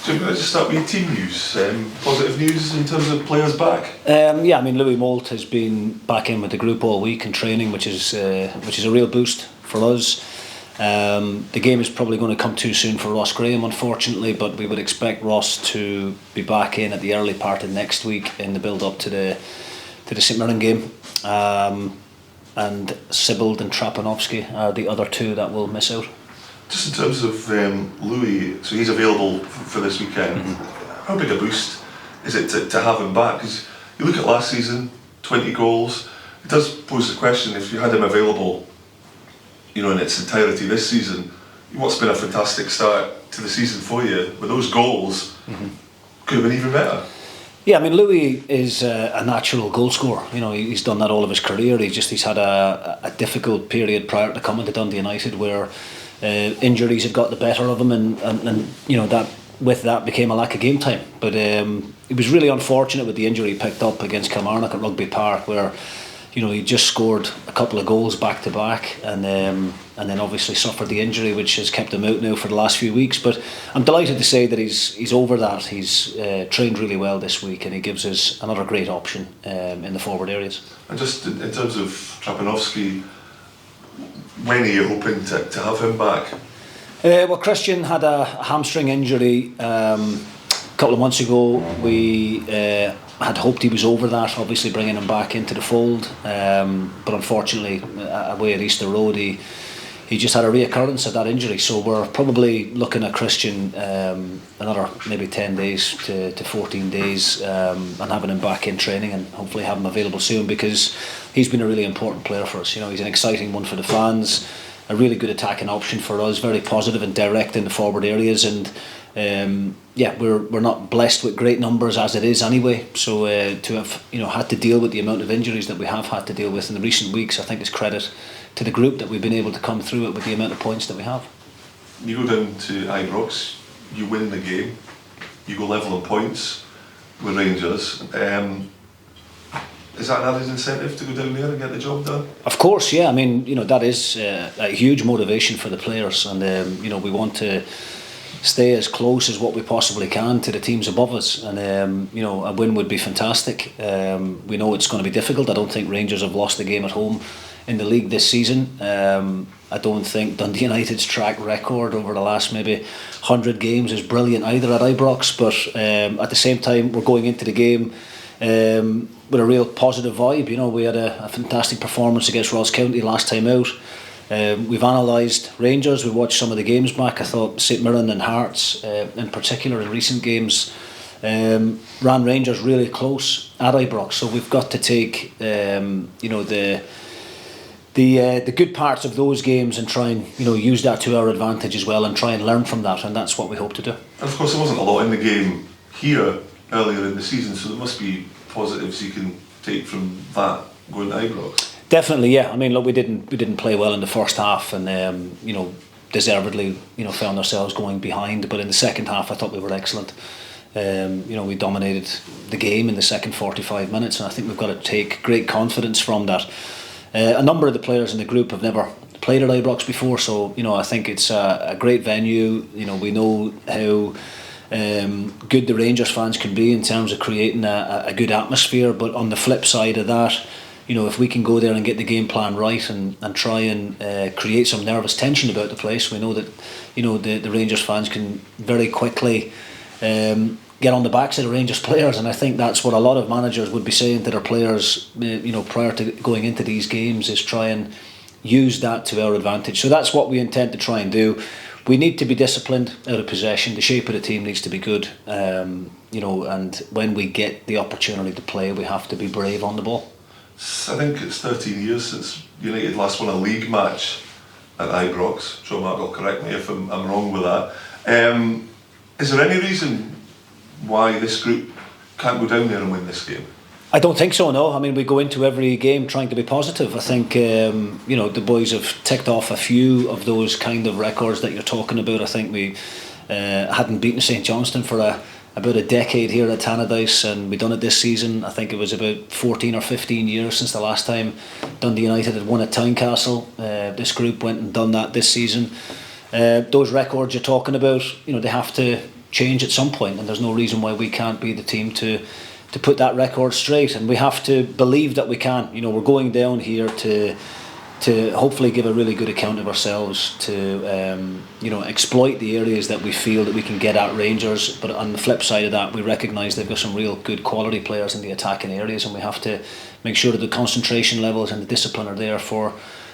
Jim, can I just start with your team news? Positive news in terms of players back? Yeah, I mean, Louis Moult has been back in with the group all week in training, which is a real boost for us. The game is probably going to come too soon for Ross Graham, unfortunately, but we would expect Ross to be back in at the early part of next week in the build-up to the St Mirren game. And Sibbald and Trapanovsky are the other two that will miss out. Just in terms of Louis, so he's available for this weekend. How big a boost is it to have him back? Because you look at last season, 20 goals. It does pose the question, if you had him available, in its entirety this season, what's been a fantastic start to the season for you, with those goals, could have been even better. Yeah, I mean, Louis is a natural goal scorer. He's done that all of his career. He's had a difficult period prior to coming to Dundee United where injuries had got the better of him, and that with that became a lack of game time. But he was really unfortunate with the injury he picked up against Kilmarnock at Rugby Park, where he just scored a couple of goals back to back, and then obviously suffered the injury, which has kept him out now for the last few weeks. But I'm delighted to say that he's over that. He's trained really well this week, and he gives us another great option in the forward areas. And just in terms of Trapanovsky, when are you hoping to have him back? Well, Christian had a hamstring injury a couple of months ago. We had hoped he was over that, obviously bringing him back into the fold, but unfortunately away at Easter Road he just had a reoccurrence of that injury, so we're probably looking at Christian another maybe 10 days to 14 days and having him back in training, and hopefully have him available soon, because he's been a really important player for us. He's an exciting one for the fans, a really good attacking option for us, very positive and direct in the forward areas, and we're not blessed with great numbers as it is anyway, so to have had to deal with the amount of injuries that we have had to deal with in the recent weeks, I think is credit to the group that we've been able to come through it with the amount of points that we have. You go down to Ibrox, you win the game, you go level on points with Rangers. Is that an added incentive to go down there and get the job done? Of course, yeah. I mean, that is a huge motivation for the players, and we want to stay as close as what we possibly can to the teams above us, and a win would be fantastic. We know it's going to be difficult. I don't think Rangers have lost a game at home in the league this season. I don't think Dundee United's track record over the last maybe 100 games is brilliant either at Ibrox, but at the same time we're going into the game with a real positive vibe. We had a fantastic performance against Ross County last time out. We've analysed Rangers, we watched some of the games back. I thought St Mirren and Hearts in particular in recent games ran Rangers really close at Ibrox, so we've got to take the good parts of those games and try and use that to our advantage as well, and try and learn from that, and that's what we hope to do. And of course there wasn't a lot in the game here earlier in the season, so there must be positives you can take from that going to Ibrox. Definitely, yeah. I mean, look, we didn't play well in the first half, and deservedly found ourselves going behind, but in the second half I thought we were excellent. We dominated the game in the second 45 minutes, and I think we've got to take great confidence from that. A number of the players in the group have never played at Ibrox before, so I think it's a great venue. We know how good the Rangers fans can be in terms of creating a good atmosphere, but on the flip side of that, if we can go there and get the game plan right and try and create some nervous tension about the place, we know that the Rangers fans can very quickly get on the backs of the Rangers players, and I think that's what a lot of managers would be saying to their players prior to going into these games, is try and use that to our advantage. So that's what we intend to try and do. We need to be disciplined out of possession. The shape of the team needs to be good, and when we get the opportunity to play, we have to be brave on the ball. I think it's 13 years since United last won a league match at Ibrox. Joe Mark will correct me if I'm wrong with that. Is there any reason why this group can't go down there and win this game? I don't think so, no. I mean, we go into every game trying to be positive. I think the boys have ticked off a few of those kind of records that you're talking about. I think we hadn't beaten St Johnstone for about a decade here at Tannadice, and we done it this season. I think it was about 14 or 15 years since the last time Dundee United had won at Tynecastle. This group went and done that this season. Those records you're talking about, they have to change at some point, and there's no reason why we can't be the team to put that record straight. And we have to believe that we can. You know, we're going down here to hopefully give a really good account of ourselves, to exploit the areas that we feel that we can get at Rangers. But on the flip side of that, we recognise they've got some real good quality players in the attacking areas, and we have to make sure that the concentration levels and the discipline are there for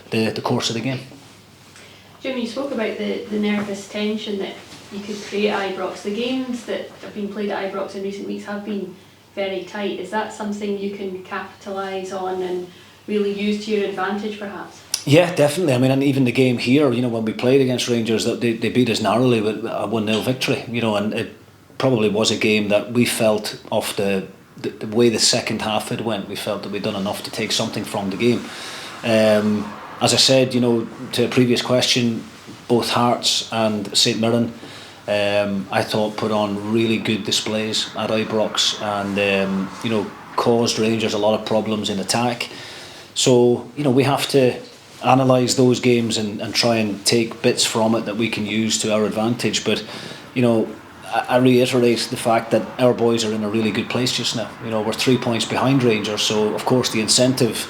the course of the game. Jim, you spoke about the nervous tension that you could create at Ibrox. The games that have been played at Ibrox in recent weeks have been very tight. Is that something you can capitalise on and really use to your advantage, perhaps? Yeah, definitely. I mean, and even the game here, you know, when we played against Rangers, they beat us narrowly with a 1-0 victory, you know, and it probably was a game that we felt, off the way the second half had went, we felt that we'd done enough to take something from the game. As I said, you know, to a previous question, both Hearts and St Mirren, I thought put on really good displays at Ibrox, and caused Rangers a lot of problems in attack. So, you know, we have to analyse those games and try and take bits from it that we can use to our advantage. But, you know, I reiterate the fact that our boys are in a really good place just now. You know, we're 3 points behind Rangers, so of course the incentive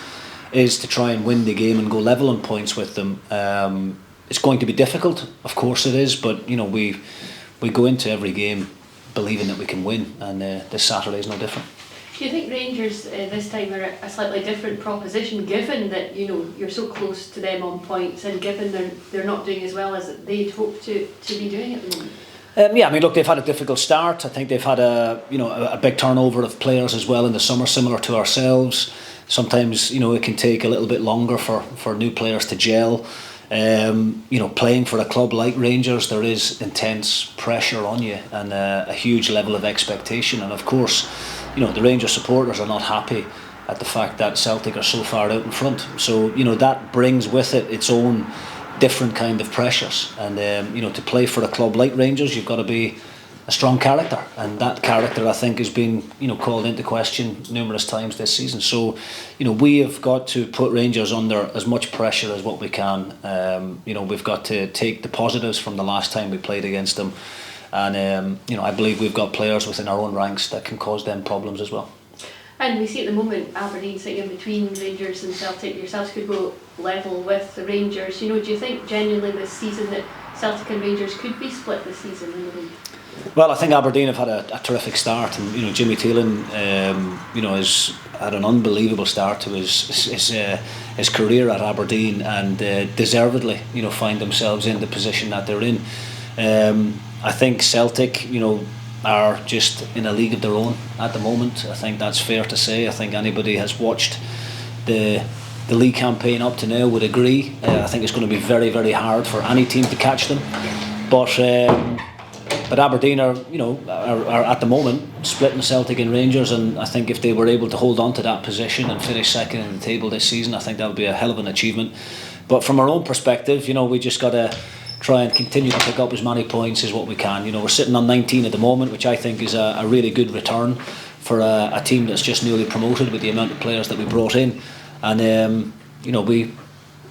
is to try and win the game and go level on points with them. It's going to be difficult, of course it is, but you know, we go into every game believing that we can win, and this Saturday is no different. Do you think Rangers this time are a slightly different proposition, given that, you know, you're so close to them on points, and given they're not doing as well as they'd hoped to be doing at the moment? Yeah, I mean, look, they've had a difficult start. I think they've had a big turnover of players as well in the summer, similar to ourselves. Sometimes, you know, it can take a little bit longer for new players to gel. Playing for a club like Rangers, there is intense pressure on you and a huge level of expectation. And of course, you know, the Rangers supporters are not happy at the fact that Celtic are so far out in front. So, you know, that brings with it its own different kind of pressures. And, to play for a club like Rangers, you've got to be a strong character, and that character, I think, has been, you know, called into question numerous times this season. So, you know, we have got to put Rangers under as much pressure as what we can. We've got to take the positives from the last time we played against them, and I believe we've got players within our own ranks that can cause them problems as well. And we see at the moment Aberdeen sitting in between Rangers and Celtic. Yourselves could go level with the Rangers. You know, do you think genuinely this season that Celtic and Rangers could be split this season in the league? Well, I think Aberdeen have had a terrific start, and you know, Jimmy Thielen, has had an unbelievable start to his career at Aberdeen, and deservedly, you know, find themselves in the position that they're in. I think Celtic, you know, are just in a league of their own at the moment. I think that's fair to say. I think anybody has watched the league campaign up to now would agree. I think it's going to be very, very hard for any team to catch them, but Aberdeen are at the moment splitting Celtic and Rangers, and I think if they were able to hold on to that position and finish second in the table this season, I think that would be a hell of an achievement. But from our own perspective, you know, we just got to try and continue to pick up as many points as what we can. You know, we're sitting on 19 at the moment, which I think is a really good return for a team that's just newly promoted with the amount of players that we brought in. And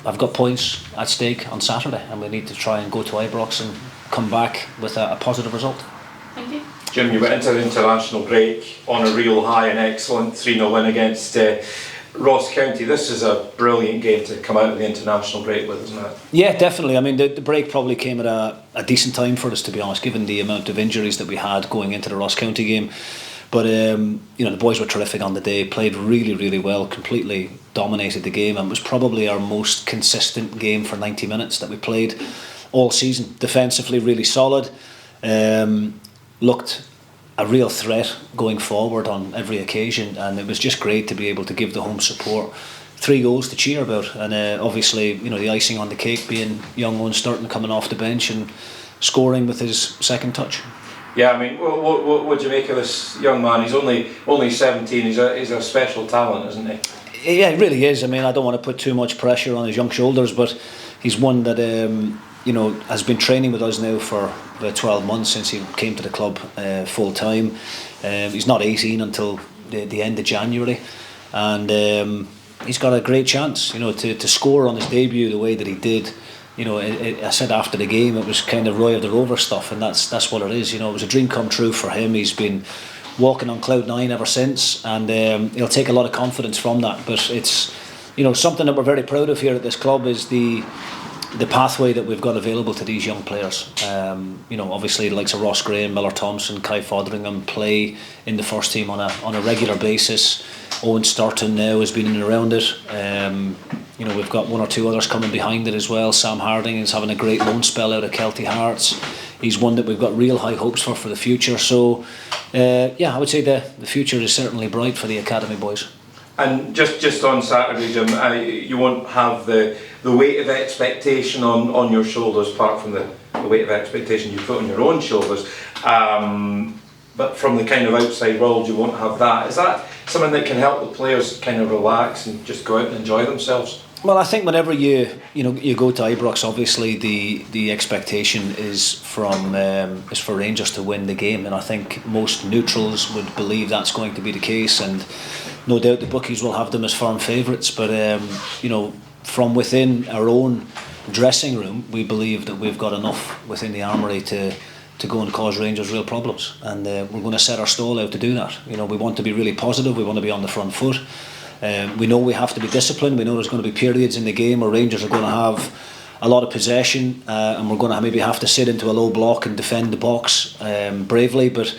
I've got points at stake on Saturday, and we need to try and go to Ibrox and come back with a positive result. Thank you. Jim, you went into the international break on a real high and excellent 3-0 win against Ross County. This is a brilliant game to come out of the international break with, isn't it? Yeah, definitely. I mean, the break probably came at a decent time for us, to be honest, given the amount of injuries that we had going into the Ross County game. But the boys were terrific on the day, played really, really well, completely dominated the game, and was probably our most consistent game for 90 minutes that we played all season. Defensively really solid, looked a real threat going forward on every occasion, and it was just great to be able to give the home support 3 goals to cheer about. And obviously, you know, the icing on the cake being young Owen Sturton coming off the bench and scoring with his second touch. Yeah, I mean, what do you make of this young man? He's only 17. He's a special talent, isn't he? Yeah, he really is. I mean, I don't want to put too much pressure on his young shoulders, but he's one that has been training with us now for about 12 months since he came to the club full time. He's not 18 until the end of January, and he's got a great chance, you know, to score on his debut the way that he did. I said after the game it was kind of Roy of the Rover stuff, and that's what it is. It was a dream come true for him. He's been walking on cloud nine ever since, and he'll take a lot of confidence from that. But it's something that we're very proud of here at this club is the pathway that we've got available to these young players. Obviously the likes of Ross Graham, Miller Thompson, Kai Fotheringham play in the first team on a regular basis. Owen Sturton now has been in and around it. We've got one or two others coming behind it as well. Sam Harding is having a great loan spell out of Kelty Hearts. He's one that we've got real high hopes for the future. So I would say the future is certainly bright for the academy boys. And just on Saturday, Jim, you won't have the weight of expectation on your shoulders, apart from the weight of expectation you put on your own shoulders. But from the kind of outside world, you won't have that. Is that something that can help the players kind of relax and just go out and enjoy themselves? Well, I think whenever you go to Ibrox, obviously the expectation is for Rangers to win the game, and I think most neutrals would believe that's going to be the case, and no doubt the bookies will have them as firm favourites. But from within our own dressing room, we believe that we've got enough within the armoury to go and cause Rangers real problems, and we're going to set our stall out to do that. We want to be really positive. We want to be on the front foot. We know we have to be disciplined. We know there's going to be periods in the game where Rangers are going to have a lot of possession, and we're going to maybe have to sit into a low block and defend the box bravely. But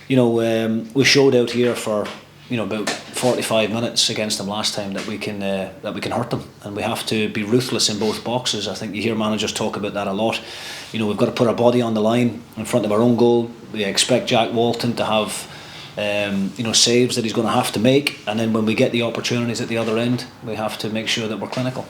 we showed out here for about 45 minutes against them last time that we can hurt them, and we have to be ruthless in both boxes. I think you hear managers talk about that a lot. We've got to put our body on the line in front of our own goal. We expect Jack Walton to have saves that he's going to have to make, and then when we get the opportunities at the other end, we have to make sure that we're clinical.